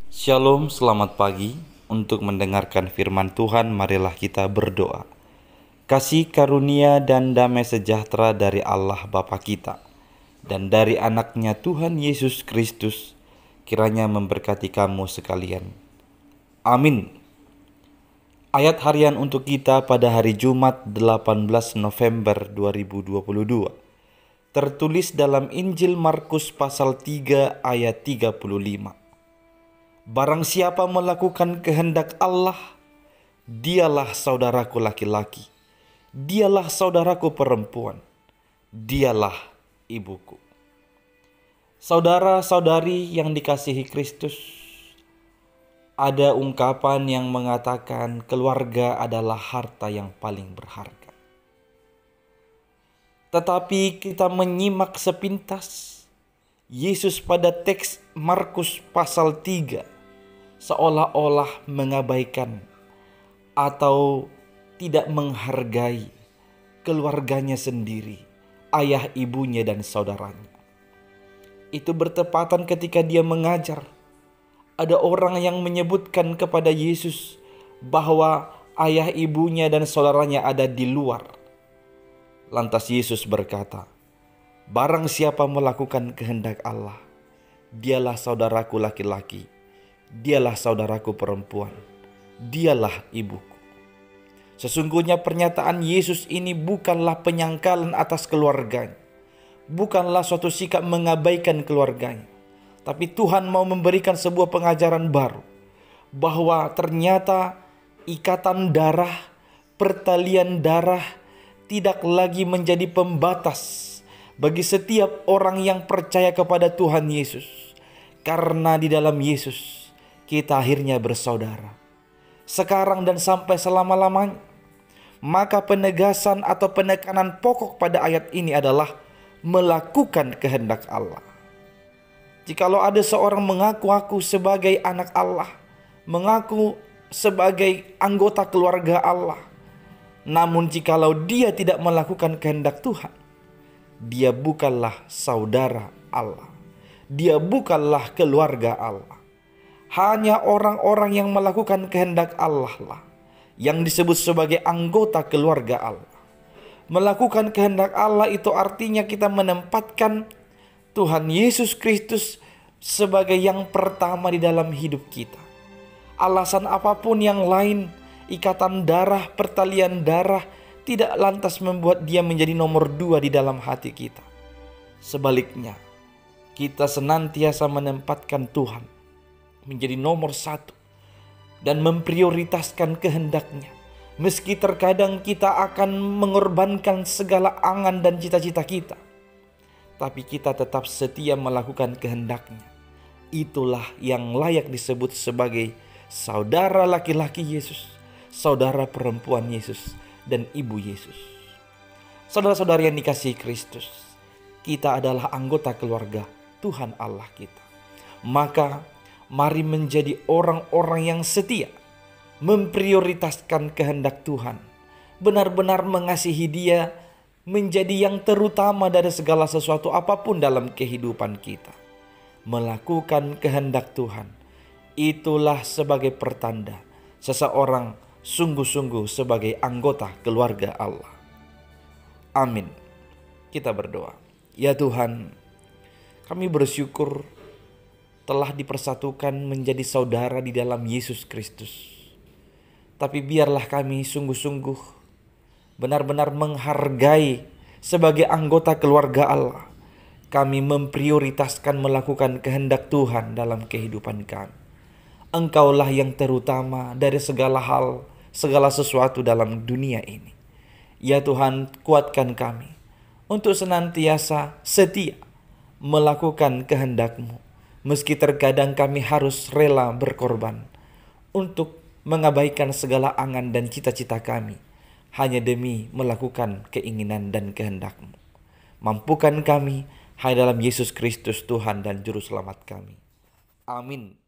Shalom, selamat pagi. Untuk mendengarkan firman Tuhan, marilah kita berdoa. Kasih karunia dan damai sejahtera dari Allah Bapa kita dan dari anaknya Tuhan Yesus Kristus kiranya memberkati kamu sekalian. Amin. Ayat harian untuk kita pada hari Jumat 18 November 2022 tertulis dalam Injil Markus pasal 3 ayat 35. Barang siapa melakukan kehendak Allah, dialah saudaraku laki-laki, dialah saudaraku perempuan, dialah ibuku. Saudara-saudari yang dikasihi Kristus, ada ungkapan yang mengatakan keluarga adalah harta yang paling berharga. Tetapi kita menyimak sepintas Yesus pada teks Markus pasal 3 seolah-olah mengabaikan atau tidak menghargai keluarganya sendiri, ayah, ibunya, dan saudaranya. Itu bertepatan ketika dia mengajar. Ada orang yang menyebutkan kepada Yesus bahwa ayah, ibunya, dan saudaranya ada di luar. Lantas Yesus berkata, barang siapa melakukan kehendak Allah, dialah saudaraku laki-laki, dialah saudaraku perempuan, dialah ibuku. Sesungguhnya pernyataan Yesus ini bukanlah penyangkalan atas keluarganya, bukanlah suatu sikap mengabaikan keluarganya, tapi Tuhan mau memberikan sebuah pengajaran baru, bahwa ternyata ikatan darah, pertalian darah tidak lagi menjadi pembatas bagi setiap orang yang percaya kepada Tuhan Yesus. Karena di dalam Yesus kita akhirnya bersaudara, sekarang dan sampai selama-lamanya. Maka penegasan atau penekanan pokok pada ayat ini adalah melakukan kehendak Allah. Jikalau ada seorang mengaku sebagai anak Allah, mengaku sebagai anggota keluarga Allah, namun jikalau dia tidak melakukan kehendak Tuhan, dia bukanlah saudara Allah, dia bukanlah keluarga Allah. Hanya orang-orang yang melakukan kehendak Allah lah yang disebut sebagai anggota keluarga Allah. Melakukan kehendak Allah itu artinya kita menempatkan Tuhan Yesus Kristus sebagai yang pertama di dalam hidup kita. Alasan apapun yang lain, ikatan darah, pertalian darah, tidak lantas membuat dia menjadi nomor 2 di dalam hati kita. Sebaliknya, kita senantiasa menempatkan Tuhan menjadi nomor 1 dan memprioritaskan kehendaknya. Meski terkadang kita akan mengorbankan segala angan dan cita-cita kita, tapi kita tetap setia melakukan kehendaknya. Itulah yang layak disebut sebagai saudara laki-laki Yesus, saudara perempuan Yesus, dan ibu Yesus. Saudara-saudari yang dikasihi Kristus, kita adalah anggota keluarga Tuhan Allah kita. Maka mari menjadi orang-orang yang setia, memprioritaskan kehendak Tuhan, benar-benar mengasihi Dia, menjadi yang terutama dari segala sesuatu apapun dalam kehidupan kita. Melakukan kehendak Tuhan, itulah sebagai pertanda seseorang sungguh-sungguh sebagai anggota keluarga Allah. Amin. Kita berdoa. Ya Tuhan, kami bersyukur telah dipersatukan menjadi saudara di dalam Yesus Kristus. Tapi biarlah kami sungguh-sungguh benar-benar menghargai sebagai anggota keluarga Allah. Kami memprioritaskan melakukan kehendak Tuhan dalam kehidupan kami. Engkaulah yang terutama dari segala hal, segala sesuatu dalam dunia ini. Ya Tuhan, kuatkan kami untuk senantiasa setia melakukan kehendak-Mu. Meski terkadang kami harus rela berkorban untuk mengabaikan segala angan dan cita-cita kami hanya demi melakukan keinginan dan kehendak-Mu. Mampukan kami hanya dalam Yesus Kristus Tuhan dan Juru Selamat kami. Amin.